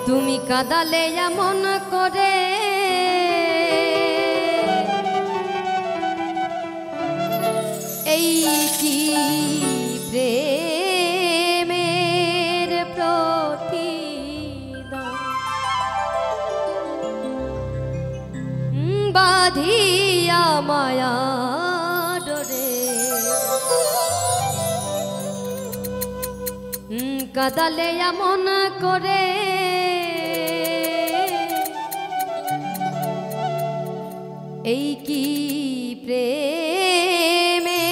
তুমি কাঁদালে এমন করে এই কি প্রেমের প্রতিদান বাঁধিয়া মায়া ডোরে কাঁদালে এমন করে এই কি প্রেমে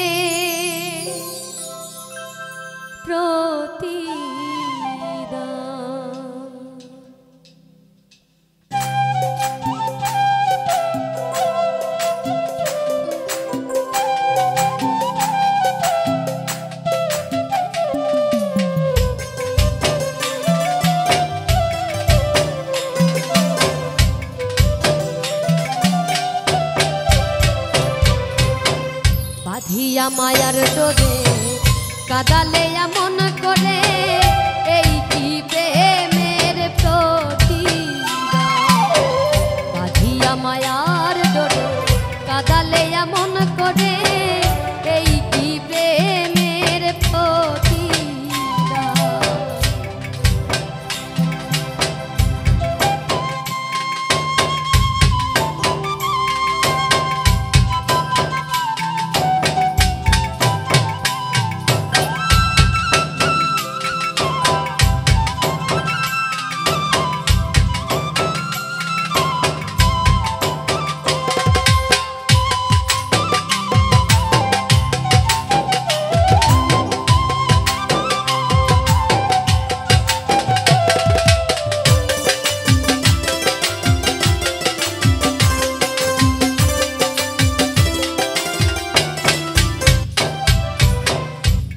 প্রতিদান বাঁধিয়া মায়ার ডোরে কাঁদালে এমন করে এই কি প্রেমের প্রতিদান বাঁধিয়া মায়ার ডোরে কাঁদালে এমন করে এই কি প্রেমের প্রতিদান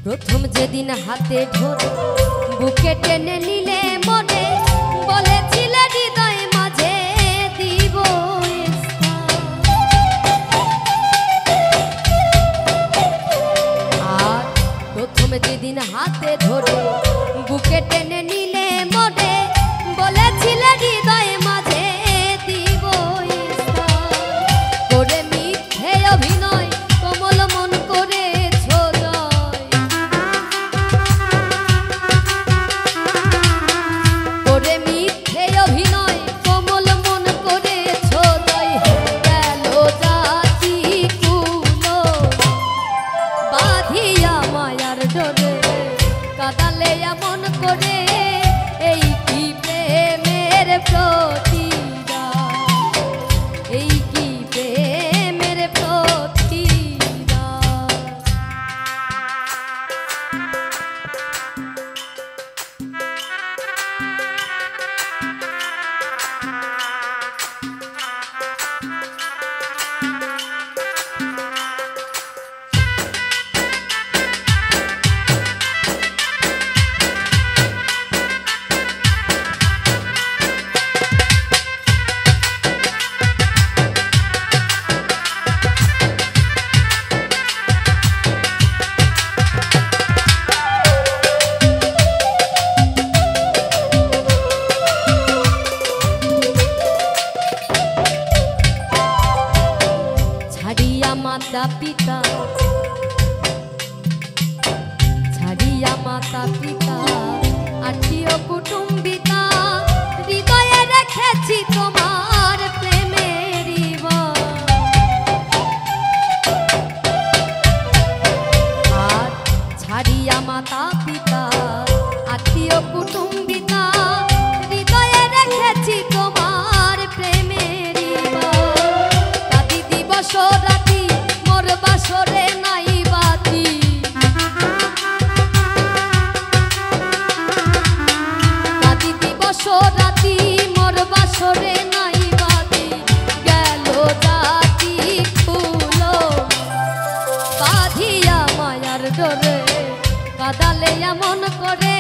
প্রথম যেদিন হাতে ধরে বুকে টেনে নিলে মনে বলেছিলে হৃদয় মাঝে দিব আর প্রথম যেদিন হাতে ধরে বুকে টেনে নিলে মনে বলেছিলে হৃদয় মাঝে দিব করে মিথ্যে অভিনয় কোমল মন করে কাঁদালে এমন করে এই কি প্রেমের প্রতিদান এই কি প্রেমের প্রতিদান মাতা পিতা ছাড়িয়া মাতা পিতা আত্মীয় কুটুম্বিতা হৃদয়ে রেখেছি তোমার প্রেমের আর ছাড়িয়া মাতা পিতা আত্মীয় কুটুম্বিতা হৃদয়ে রেখেছি তোমার প্রেমের কাঁদি দিবস রাতি মোর বাসরে নাই বাতি কাঁদি দিবস রাতি মোর বাসরে নাই বাতি গেল জাতি খুলো বাঁধিয়া মায়ার ডোরে কাঁদালে এমন করে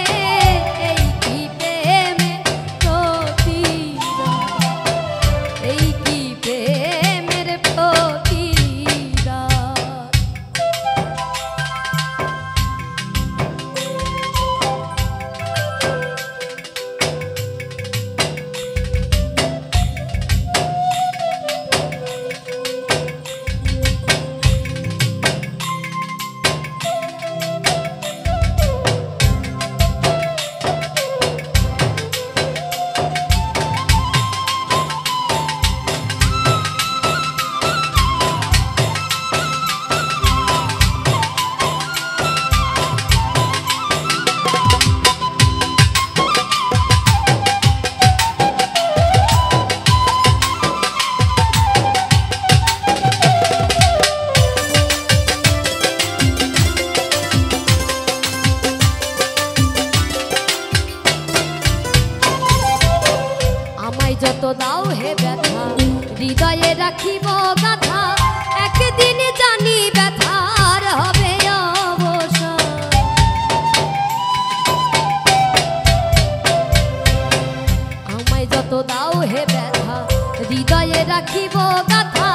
এই কি প্রেমে প্রতিদান এই কি প্রেমের প্রতিদান যত দাও হে ব্যথা হৃদয়ে রাখিব গাথা একদিন জানি ব্যথার হবে অবসান আমায় যত দাও হে ব্যথা হৃদয়ে রাখিব গাথা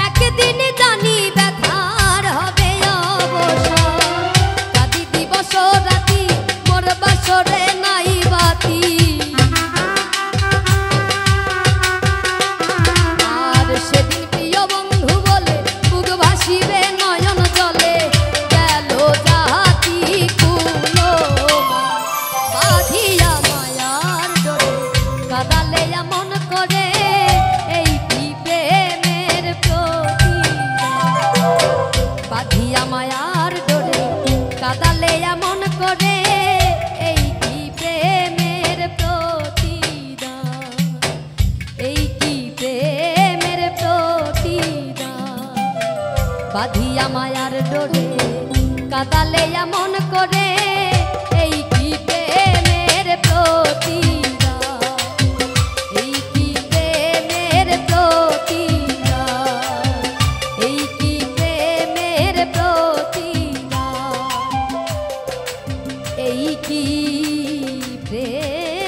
একদিন জানি ব্যথার হবে অবসান কাঁদি দিবস রাতি মোর বাসরে নাই বাতি আর সেদিন প্রিয় বন্ধু বলে বুক ভাসিবে নয়ন জলে গেল জাতি কুলো বাঁধিয়া মায়ার ডোরে কাদালে এমন করে এই কি প্রেমের প্রতিদান বাঁধিয়া মায়ার ডোরে কাদালে এমন করে এই কি প্রেমের প্রতিদান এই কি প্রেমের প্রতিদান বাঁধিয়া মায়ার ডোরে কাদালে এমন করে এই কি প্রেমের প্রতিদান এই কি প্রেমের প্রতিদান এই কি প্রেমের প্রতিদান এই কি প্রেমের